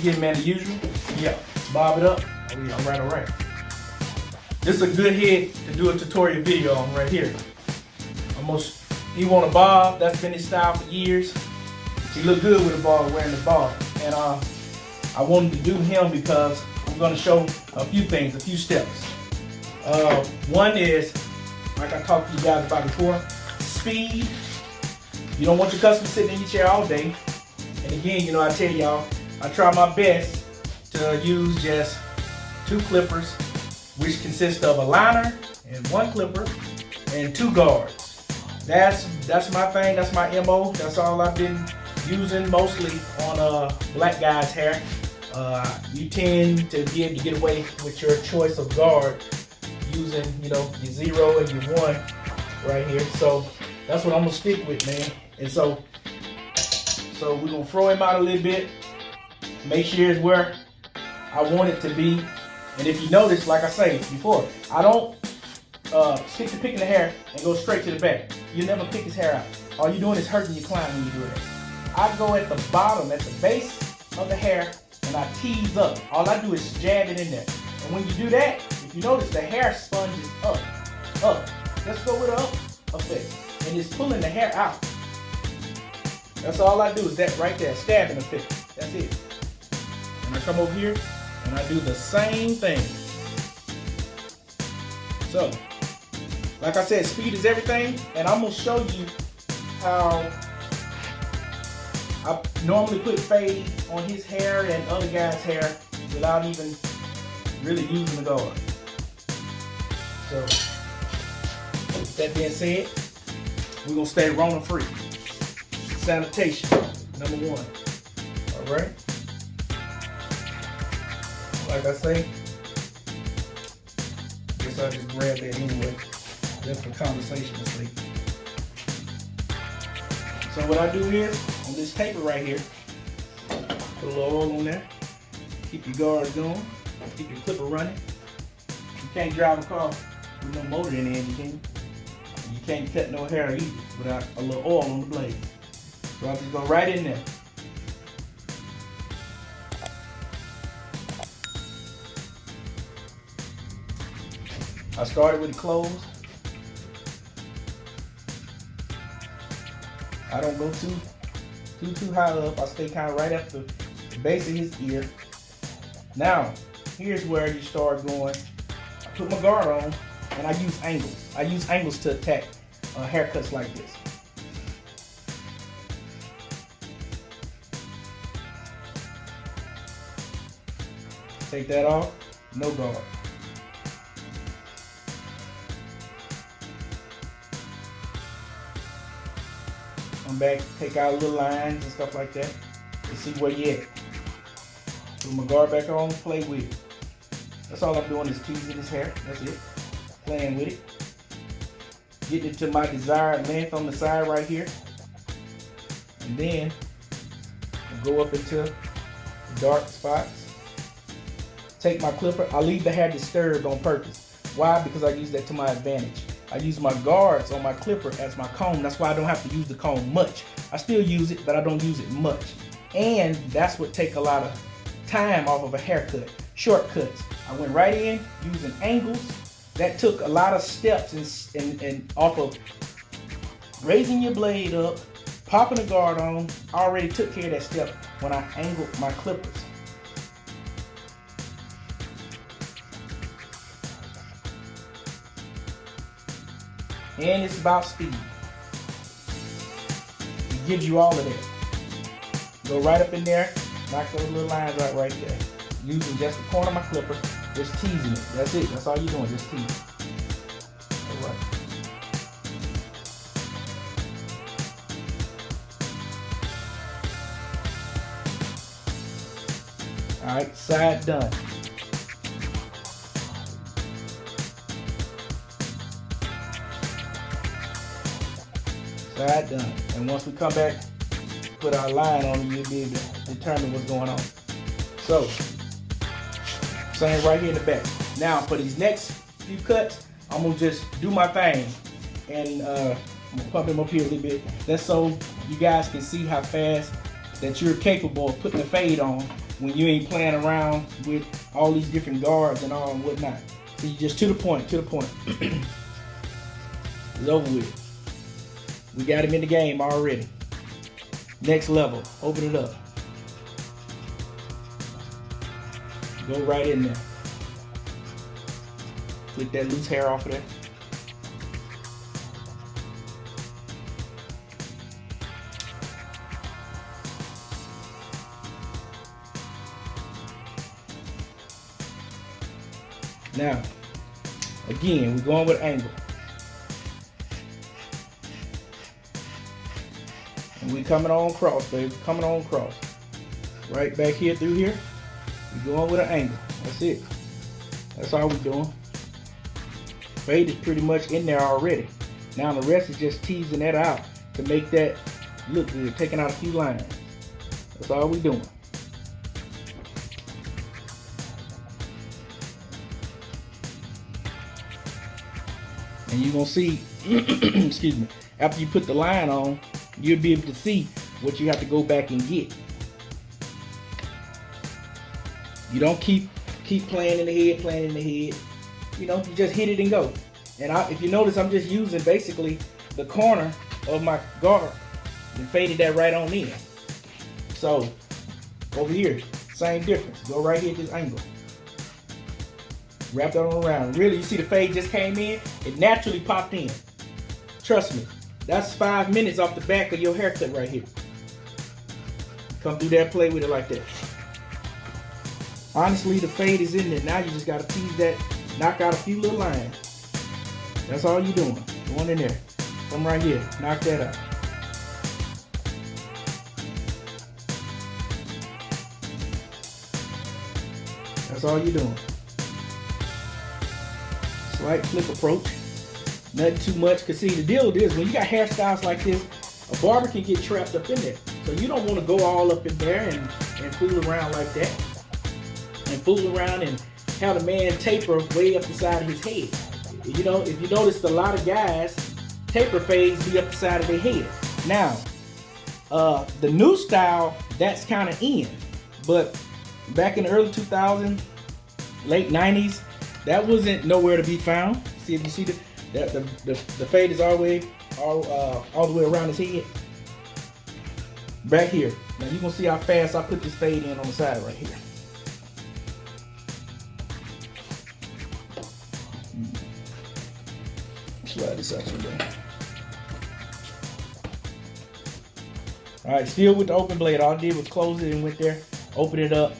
get, man, the usual. Yeah, bob it up. Oh yeah, all right. This is a good head to do a tutorial video on right here. He want a bob. That's been his style for years. He look good with a bob, wearing the bob. And I wanted to do him because I'm going to show a few things, a few steps. One is, like I talked to you guys about before, speed. You don't want your customer sitting in your chair all day. And again, you know, I tell y'all, I try my best to use just 2 clippers, which consist of a liner and 1 clipper and 2 guards. That's my thing. That's my MO. That's all I've been using mostly on black guys' hair. You tend to be able to get away with your choice of guard using, you know, your 0 and your 1 right here. So that's what I'm gonna stick with, man. And so we're gonna throw him out a little bit. Make sure it's where I want it to be. And if you notice, like I say before, I don't stick to picking the hair and go straight to the back. You never pick his hair out. All you're doing is hurting your client when you do that. I go at the bottom, at the base of the hair, and I tease up. All I do is jab it in there. And when you do that, if you notice, the hair sponges up. Let's go with an up effect. And it's pulling the hair out. That's all I do is that right there, stabbing effect. That's it. And I come over here and I do the same thing. So, like I said, speed is everything, and I'm gonna show you how I normally put fade on his hair and other guys' hair without even really using the guard. So, with that being said, we're gonna stay Rona free. Sanitation, number 1. All right. Like I say, guess I just grab that anyway, just for conversation's sake. So what I do is, on this paper right here, put a little oil on there, keep your guards going, keep your clipper running. You can't drive a car with no motor in the engine, can you? You can't cut no hair either without a little oil on the blade. So I just go right in there. I started with the clothes. I don't go too high up. I stay kind of right at the base of his ear. Now, here's where you start going. I put my guard on and I use angles. I use angles to attack haircuts like this. Take that off, no guard. Come back, take out little lines and stuff like that and see where you at. Put my guard back on, play with it. That's all I'm doing is teasing his hair. That's it. Playing with it. Getting it to my desired length on the side right here. And then I'll go up into the dark spots. Take my clipper. I leave the hair disturbed on purpose. Why? Because I use that to my advantage. I use my guards on my clipper as my comb. That's why I don't have to use the comb much. I still use it, but I don't use it much. And that's what takes a lot of time off of a haircut. Shortcuts. I went right in using angles. That took a lot of steps and off of raising your blade up, popping the guard on. I already took care of that step when I angled my clippers. And it's about speed. It gives you all of that. Go right up in there, knock those little lines out right there. Using just the corner of my clipper, just teasing it. That's it. That's all you're doing, just tease. All right. All right, side done. Side done. And once we come back, put our line on it, you'll be able to determine what's going on. So, same right here in the back. Now, for these next few cuts, I'm gonna just do my thing, and I'm gonna pump him up here a little bit. That's so you guys can see how fast that you're capable of putting the fade on when you ain't playing around with all these different guards and all and whatnot. So you just to the point. It's over with. We got him in the game already. Next level. Open it up. Go right in there. Click that loose hair off of there. Now, again, we're going with angle. And we coming on cross, baby. Coming on cross. Right back here through here. We're going with an angle. That's it. That's all we're doing. Fade is pretty much in there already. Now the rest is just teasing that out to make that look good. Taking out a few lines. That's all we're doing. And you're going to see, excuse me, after you put the line on, you'll be able to see what you have to go back and get. You don't keep playing in the head, You know, you just hit it and go. And if you notice, I'm just using basically the corner of my guard and faded that right on in. So, over here, same difference. Go right here at this angle. Wrap that on around. Really, you see the fade just came in? It naturally popped in. Trust me. That's 5 minutes off the back of your haircut right here. Come through there, play with it like that. Honestly, the fade is in there. Now you just got to tease that, knock out a few little lines. That's all you're doing. Going in there. Come right here. Knock that out. That's all you're doing. Slight flip approach. Nothing too much. Because see, the deal is when you got hairstyles like this, a barber can get trapped up in there. So you don't want to go all up in there and fool around like that. And fool around and have the man taper way up the side of his head. You know, if you notice, a lot of guys taper fades be up the side of their head. Now, the new style, that's kind of in. But back in the early 2000s, late 90s, that wasn't nowhere to be found. See, if you see the fade is all the way around his head. Back here. Now you're gonna see how fast I put this fade in on the side right here. Slide this out your way. Alright, still with the open blade. All I did was close it and went there, open it up.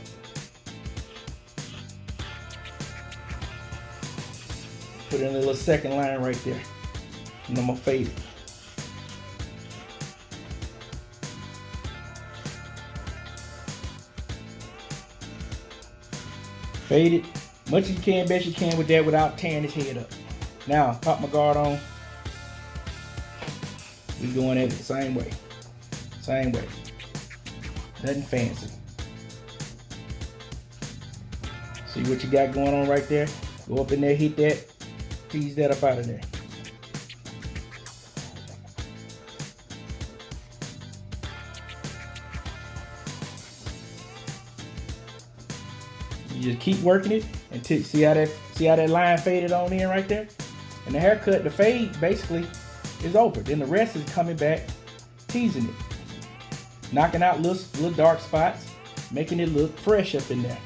Put in a little second line right there. And I'm gonna fade it. Fade it much as you can, best you can with that without tearing his head up. Now, pop my guard on. We going at it the same way. Same way. Nothing fancy. See what you got going on right there? Go up in there, hit that, tease that up out of there. You just keep working it until see how that line faded on in right there. And the haircut, the fade basically is over. Then the rest is coming back, teasing it, knocking out little dark spots, making it look fresh up in there.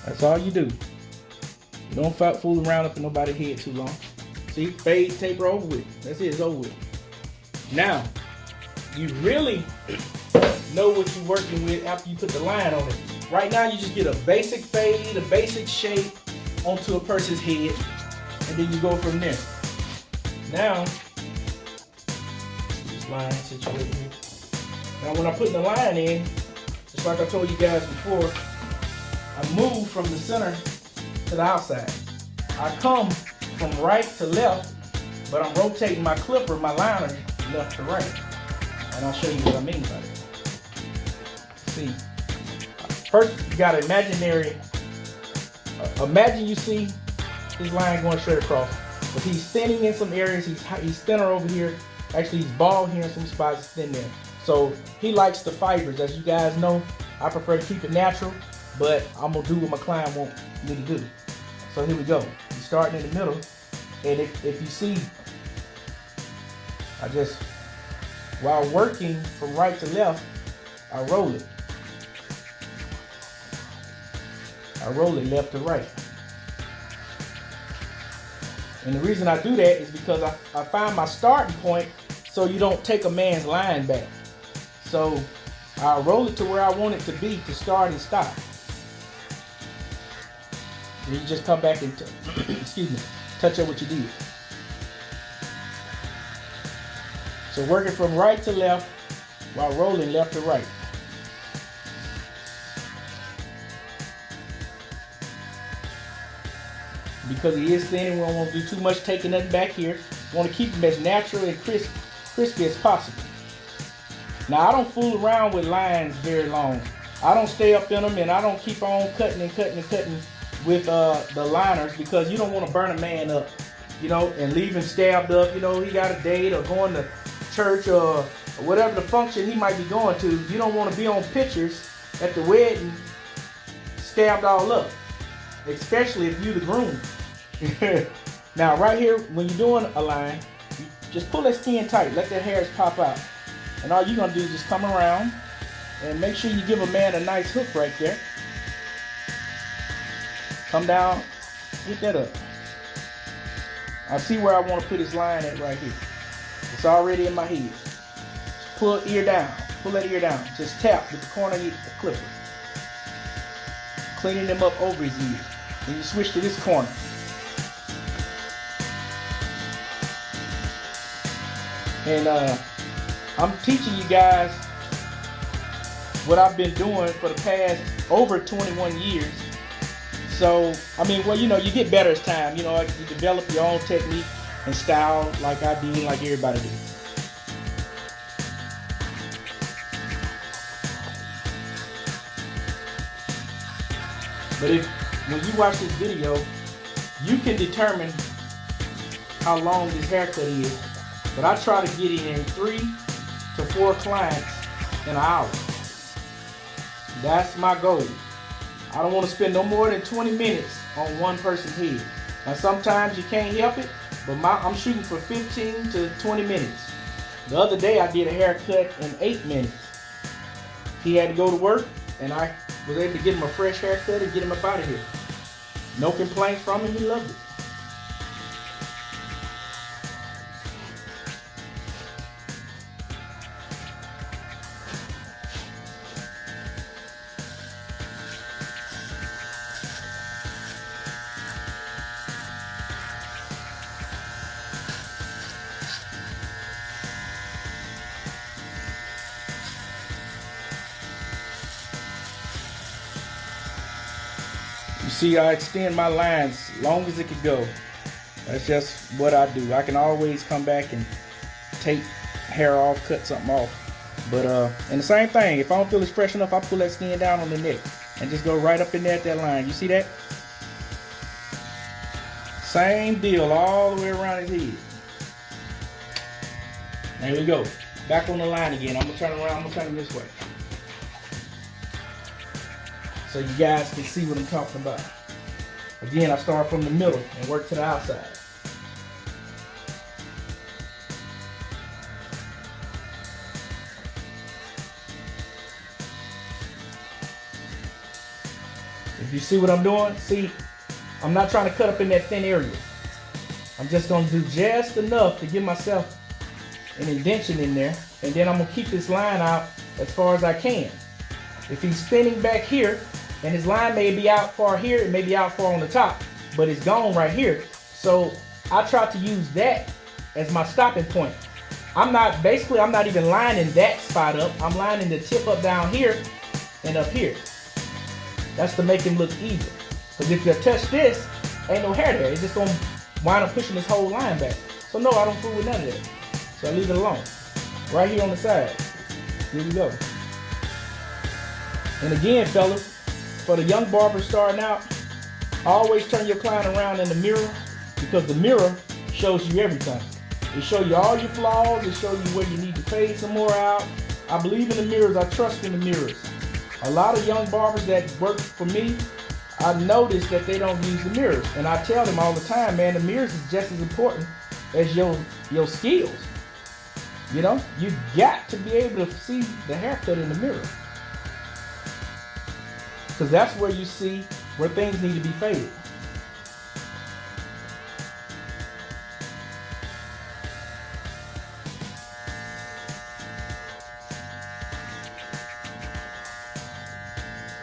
That's all you do. You don't fool around up in nobody's head too long. See, fade, taper, over with. That's it, it's over with. Now, you really know what you're working with after you put the line on it. Right now, you just get a basic fade, a basic shape onto a person's head, and then you go from there. Now, this line situated here. Now, when I'm putting the line in, just like I told you guys before, I move from the center to the outside. I come from right to left, but I'm rotating my clipper, my liner, left to right. And I'll show you what I mean by that. See, first you got an imaginary, imagine you see his line going straight across. But he's thinning in some areas. He's thinner over here. Actually, he's bald here in some spots. It's thin there. So he likes the fibers. As you guys know, I prefer to keep it natural, but I'm gonna do what my client want me to do. So here we go. You're starting in the middle, and if you see, I just, while working from right to left, I roll it. I roll it left to right. And the reason I do that is because I find my starting point so you don't take a man's line back. So I'll roll it to where I want it to be to start and stop. And you just come back and excuse me, touch up what you did. So working from right to left while rolling left to right. Because he is thin, we don't want to do too much taking nothing back here. We want to keep him as natural and crispy as possible. Now I don't fool around with lines very long. I don't stay up in them, and I don't keep on cutting and cutting and cutting with the liners, because you don't want to burn a man up, you know, and leave him stabbed up. You know, he got a date or going to church or whatever the function he might be going to. You don't want to be on pictures at the wedding stabbed all up, especially if you the groom. Now right here, when you're doing a line, you just pull that skin tight, let the hairs pop out. And all you're gonna do is just come around and make sure you give a man a nice hook right there. Come down, get that up. I see where I want to put his line at right here. It's already in my head. Pull ear down, pull that ear down. Just tap with the corner of the clipper. Cleaning them up over his ear. Then you switch to this corner. And I'm teaching you guys what I've been doing for the past over 21 years. So, I mean, well, you know, you get better as time. You know, you develop your own technique and style like I do, like everybody do. But when you watch this video, you can determine how long this haircut is. But I try to get it in 3 to 4 clients in an hour. That's my goal. I don't want to spend no more than 20 minutes on one person's head. Now sometimes you can't help it, but I'm shooting for 15 to 20 minutes. The other day I did a haircut in 8 minutes. He had to go to work, and I was able to get him a fresh haircut and get him up out of here. No complaints from him, he loved it. You see, I extend my lines as long as it could go. That's just what I do. I can always come back and take hair off, cut something off. But and the same thing, if I don't feel it's fresh enough, I pull that skin down on the neck and just go right up in there at that line. You see that? Same deal all the way around his head. There we go. Back on the line again. I'm gonna turn around, I'm gonna turn it this way, so you guys can see what I'm talking about. Again, I start from the middle and work to the outside. If you see what I'm doing, see, I'm not trying to cut up in that thin area. I'm just gonna do just enough to give myself an indentation in there, and then I'm gonna keep this line out as far as I can. If he's spinning back here, and his line may be out far here, it may be out far on the top, but it's gone right here. So I try to use that as my stopping point. I'm not even lining that spot up. I'm lining the tip up down here and up here. That's to make him look even. Because if you touch this, ain't no hair there. It's just gonna wind up pushing this whole line back. So no, I don't fool with none of that. So I leave it alone. Right here on the side. Here we go. And again, fellas, for the young barbers starting out, Always turn your client around in the mirror, because the mirror shows you everything. It shows you all your flaws. It shows you where you need to fade some more out. I believe in the mirrors. I trust in the mirrors. A lot of young barbers that work for me, I notice that they don't use the mirrors. And I tell them all the time, man, the mirrors is just as important as your skills. You know, you got to be able to see the haircut in the mirror. Because that's where you see where things need to be faded.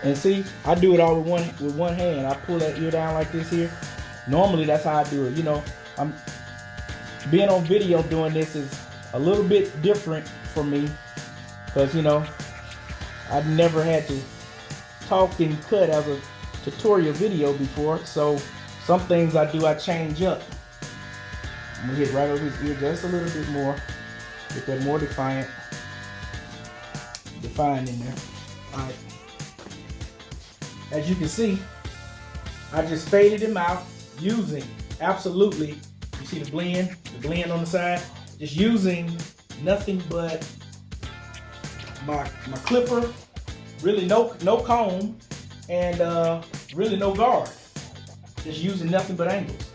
And see, I do it all with one hand. I pull that ear down like this here. Normally that's how I do it. You know, I'm being on video doing this is a little bit different for me, because you know, I've never had to talk and cut as a tutorial video before. So some things I do, I change up. I'm gonna hit right over his ear just a little bit more. Get that more defined in there. All right. As you can see, I just faded him out using, absolutely, you see the blend on the side, just using nothing but my clipper, really no comb, and really no guard. Just using nothing but angles.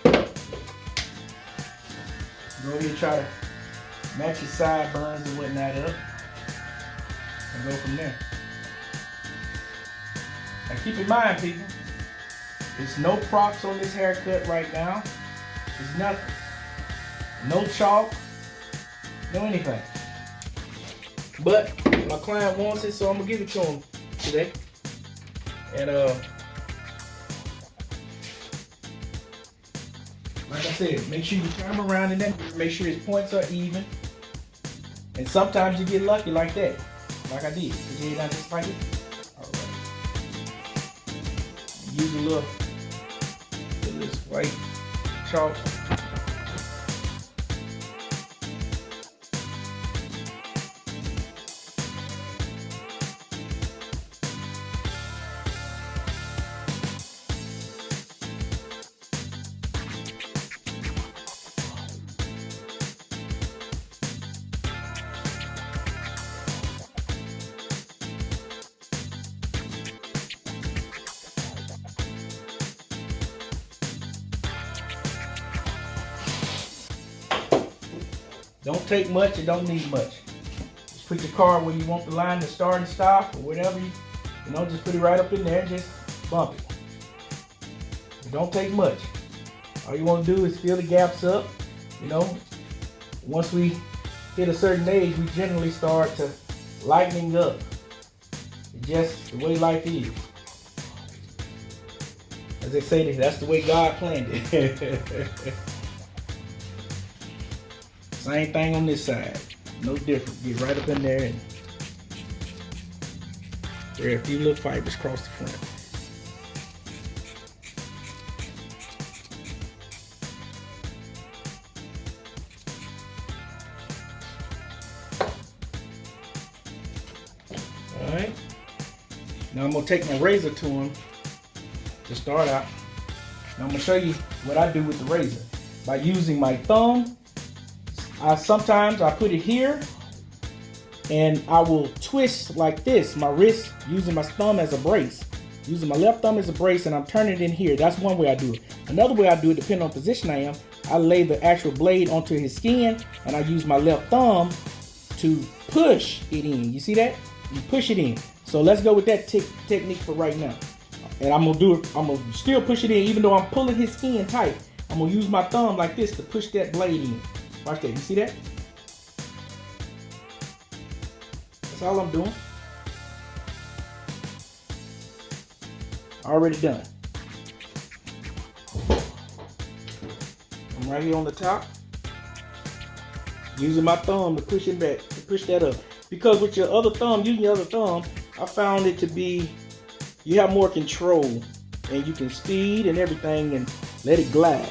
Go ahead and try to match your sideburns and whatnot up, and go from there. Now keep in mind, people, there's no props on this haircut right now. There's nothing. No chalk, no anything. But my client wants it, so I'm gonna give it to him today. And like I said, make sure you turn him around in that, make sure his points are even. And sometimes you get lucky like that, like I did. Put your head down just like it. All right. Use a little of this white chalk. Don't take much, it don't need much. Just put your card where you want the line to start and stop, or whatever you know, just put it right up in there and just bump it. It don't take much. All you want to do is fill the gaps up. You know, once we hit a certain age, we generally start to lightening up. It's just the way life is. As they say, that's the way God planned it. Same thing on this side, no different. Get right up in there and there are a few little fibers across the front. All right. Now I'm gonna take my razor to him to start out. Now I'm gonna show you what I do with the razor by using my thumb. Sometimes I put it here and I will twist like this, my wrist, using my thumb as a brace. Using my left thumb as a brace, and I'm turning it in here. That's one way I do it. Another way I do it, depending on the position I am, I lay the actual blade onto his skin and I use my left thumb to push it in. You see that? You push it in. So let's go with that technique for right now. And I'm gonna still push it in even though I'm pulling his skin tight. I'm gonna use my thumb like this to push that blade in. Watch that, you see that? That's all I'm doing. Already done. I'm right here on the top. Using my thumb to push it back, to push that up. Because with your other thumb, using your other thumb, I found it to be, you have more control. And you can speed and everything and let it glide.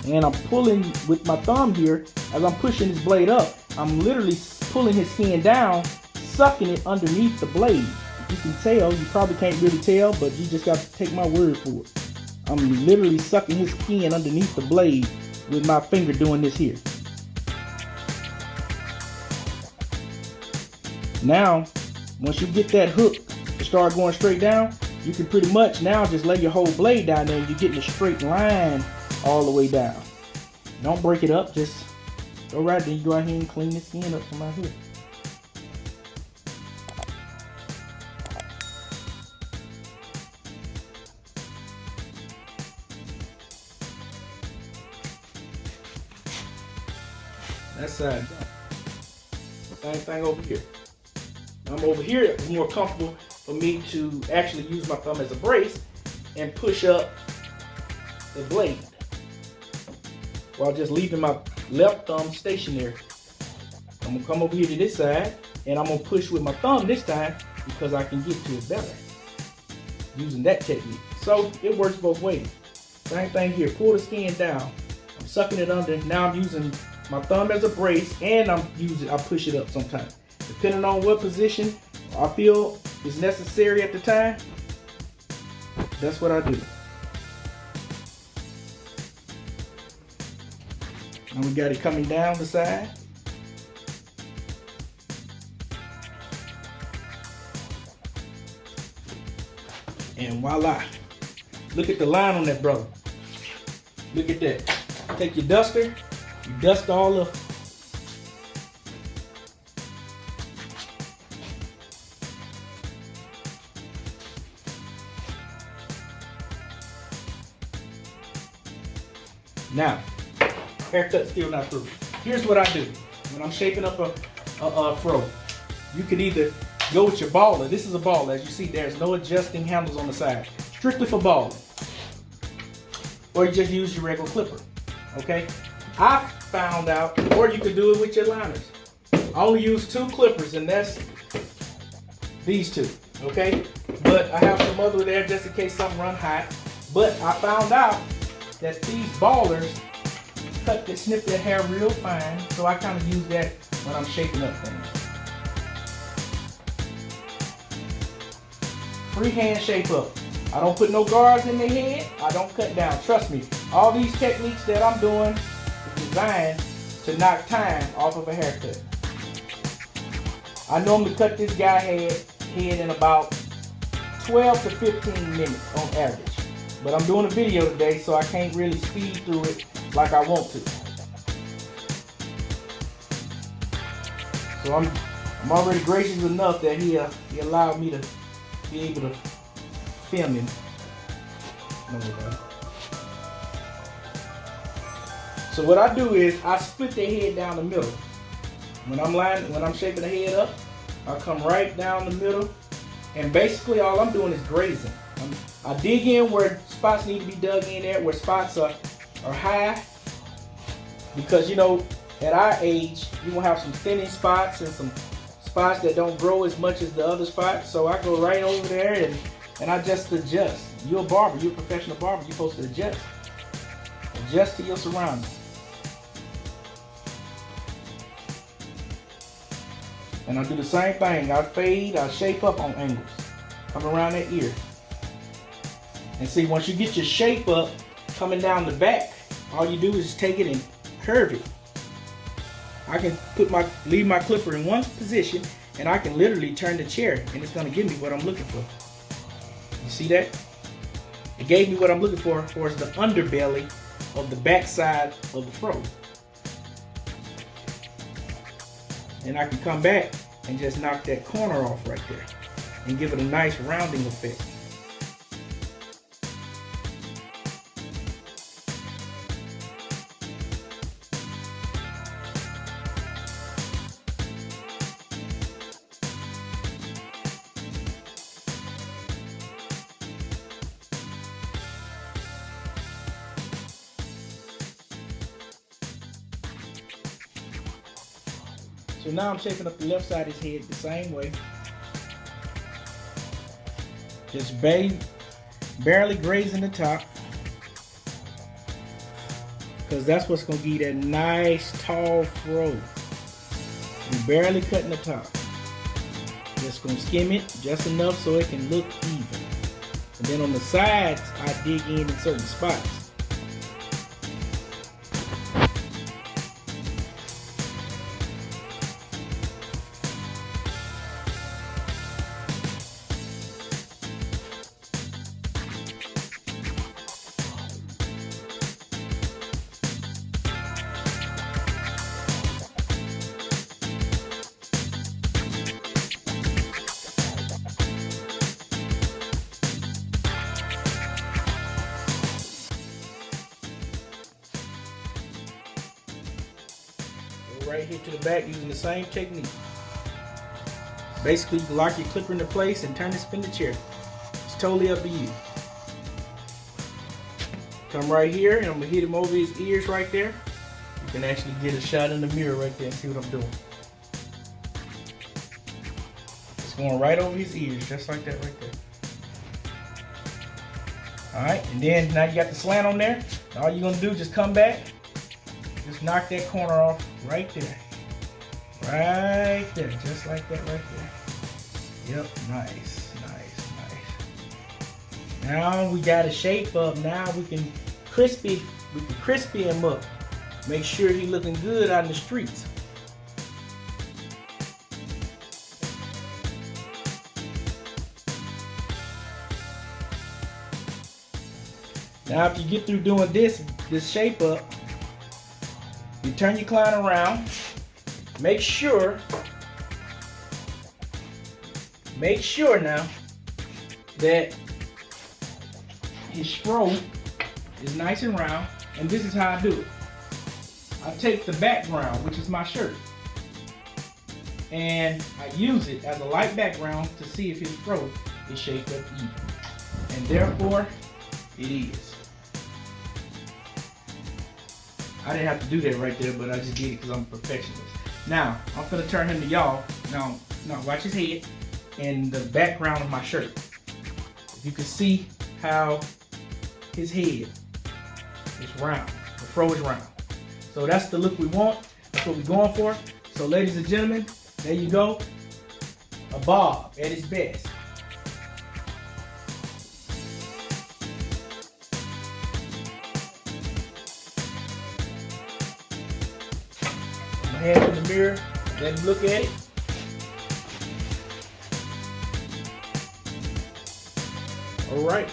and I'm pulling with my thumb here. As I'm pushing this blade up, I'm literally pulling his skin down, sucking it underneath the blade. You can tell, you probably can't really tell, but you just got to take my word for it. I'm literally sucking his skin underneath the blade with my finger doing this here. Now, once you get that hook to start going straight down, you can pretty much now just lay your whole blade down there and you're getting a straight line all the way down. Don't break it up, just go right there. You go out here and clean the skin up from out here. That side. Same thing over here. I'm over here, it's more comfortable for me to actually use my thumb as a brace and push up the blade while just leaving my left thumb stationary. I'm gonna come over here to this side and I'm gonna push with my thumb this time because I can get to it better using that technique. So it works both ways. Same thing here, pull the skin down. I'm sucking it under. Now I'm using my thumb as a brace and I push it up sometimes. Depending on what position I feel is necessary at the time, that's what I do. And we got it coming down the side. And voila. Look at the line on that, brother. Look at that. Take your duster, you dust all the Now, haircut still not through. Here's what I do when I'm shaping up a fro. You can either go with your baller. This is a baller. As you see, there's no adjusting handles on the side. Strictly for balling. Or you just use your regular clipper. Okay? I found out, or you could do it with your liners. I only use 2 clippers, and that's these 2. Okay? But I have some other there just in case something run hot. But I found out that these ballers snip their hair real fine, so I kind of use that when I'm shaping up things. Freehand shape up. I don't put no guards in their head. I don't cut down. Trust me, all these techniques that I'm doing is designed to knock time off of a haircut. I normally cut this guy head in about 12 to 15 minutes on average. But I'm doing a video today, so I can't really speed through it like I want to. So I'm already gracious enough that he allowed me to be able to film him. So what I do is I split their head down the middle. When I'm shaping the head up, I come right down the middle, and basically all I'm doing is grazing. I dig in where spots need to be dug in there, where spots are high, because you know at our age you will have some thinning spots and some spots that don't grow as much as the other spots. So I go right over there and I just adjust. You're a barber, you're a professional barber, you're supposed to adjust. Adjust to your surroundings. And I do the same thing. I fade, I shape up on angles. Come around that ear. And see, once you get your shape up coming down the back, all you do is take it and curve it. I can leave my clipper in one position and I can literally turn the chair and it's gonna give me what I'm looking for. You see that? It gave me what I'm looking for is the underbelly of the back side of the fro. And I can come back and just knock that corner off right there and give it a nice rounding effect. So now I'm shaping up the left side of his head the same way. Just barely grazing the top. because that's what's gonna give you that nice tall fro. You're barely cutting the top. Just gonna skim it just enough so it can look even. And then on the sides, I dig in certain spots. Right here to the back using the same technique. Basically, you can lock your clipper into place and turn and spin the chair. It's totally up to you. Come right here and I'm gonna hit him over his ears right there. You can actually get a shot in the mirror right there and see what I'm doing. It's going right over his ears, just like that right there. Alright, and then now you got the slant on there. All you're gonna do is just come back. Just knock that corner off right there. Right there, just like that right there. Yep, nice, nice, nice. Now we got a shape up. Now we can crispy him up. Make sure he's looking good out in the streets. Now if you get through doing this shape up, you turn your client around. Make sure now that his fro is nice and round. And this is how I do it. I take the background, which is my shirt, and I use it as a light background to see if his fro is shaped up even. And therefore, it is. I didn't have to do that right there, but I just did it because I'm a perfectionist. Now, I'm gonna turn him to y'all. Now, watch his head and the background of my shirt. If you can see how his head is round, the fro is round. So that's the look we want. That's what we're going for. So ladies and gentlemen, there you go. A bob at its best. Hand in the mirror, let him look at it. All right,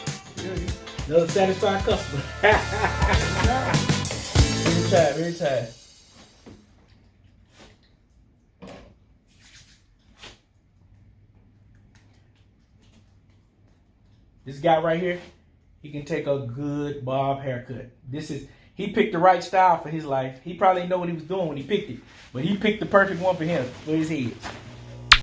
another satisfied customer. Every time. This guy right here, he can take a good bob haircut. He picked the right style for his life. He probably didn't know what he was doing when he picked it, but he picked the perfect one for him, for his head.